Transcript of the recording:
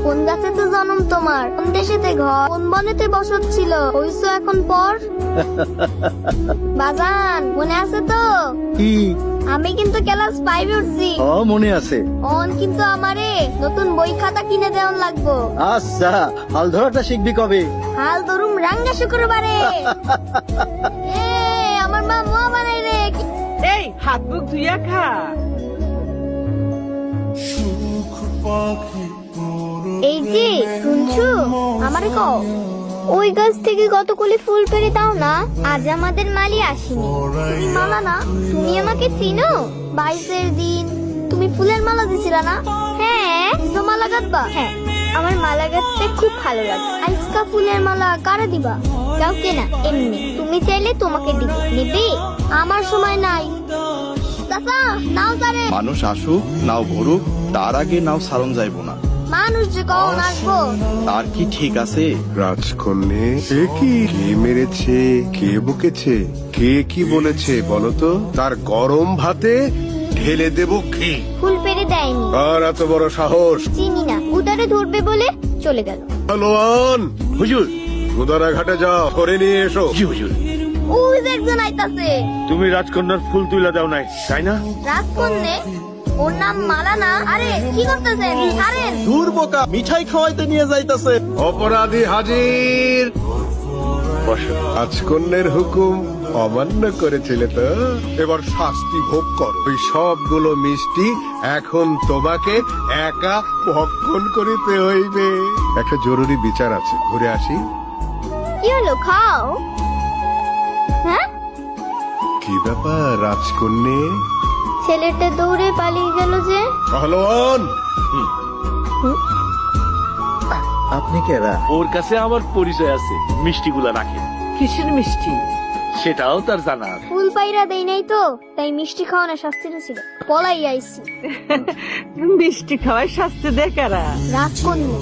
কোন গাছেতে জন্ম তোমার, কোন দেশেতে ঘর, কোন বনেতে বসত ছিল, হইছো এখন পর। বাজান মনে আছে তো? কি? আমি কিন্তু ক্লাস 5 উঠছি। মনে আছে। অন কিন্তু আমারে নতুন বই খাতা কিনে দেওয়ান লাগবো। আচ্ছা, হাল ধরাটা শিখবি কবে? হাল ধরুম রাঙ্গা শুক্রবারে। এ আমার মা মোয়া বানাই রে। এই হাত মুখ ধুইয়া খা। এই যে শুনছো, আমারে কও ওই গাছ থেকে কতগুলি ফুল পেড়ে দাও না, আজ আমাদের মালি আসেনি। তুমি মালা না, তুমি আমাকে চিনো? 22-এর দিন তুমি ফুলের মালা দিছিলা না? হ্যাঁ, তো মালা গাঁথবা? হ্যাঁ, আমার মালা গাঁথতে খুব ভালো লাগে। আজকা ফুলের মালা কারে দিবা? কাউকে না, এমনি তুমি চাইলে তোমাকে দিব। নিবি? আমার সময় নাই। চাচা নাও তারে। মানুষ আসুক নাও ভরুক, তার আগে নাও সারণ যাইব না। মানুষ যে কখন আসবো? তার কি ঠিক আছে? রাজকন্যে, সে কি? কে মেরেছে, কে বকেছে, কে কি বলেছে বলতো? তার গরম ভাতে ঢেলে দেব কি? ফুল পেড়ে দেয়নি। আর এত বড় সাহস! চিনি না, উদারে ধরবে বলে চলে গেল। পালোয়ান, হুজুর, গুদারা ঘাটে যাও, করে নিয়ে এসো। জি হুজুর। ওই যে একজন আইতাছে। তুমি রাজকন্যার ফুল তুইলা দাও নাই, তাই না? রাজকন্যে? ওর নাম মালা না? আরে কি করতেছেন? ছাড়েন। দূর বোকা, মিঠাই খাওয়াইতে নিয়ে যাইতাছে। অপরাধী হাজির। বসো। রাজকন্যের হুকুম অমান্য করেছিলে তো, এবার শাস্তি ভোগ করো। ওই সবগুলো মিষ্টি এখন তোমাকে একা ভক্ষণ করিতে হইবে। একটা জরুরি বিচার আছে, ঘুরে আসি। কি হলো, খাও। হ্যাঁ, কি ব্যাপার রাজকন্যে? ছেলেটা দৌড়ে পালিয়ে গেল যে। পালোয়ান, আপনি কেরা? ওর কাছে আমার পরিচয় আছে, মিষ্টিগুলা রাখে। কিসের মিষ্টি? সেটাও তার জানা আছে। ফুল পাইরা দেই নাই তো, তাই মিষ্টি খাওয়ানোর শাস্তিটা ছিল। পলাই আইছি। মিষ্টি খাওয়ায় শাস্তি দেয় কারা? রাজকন্যা।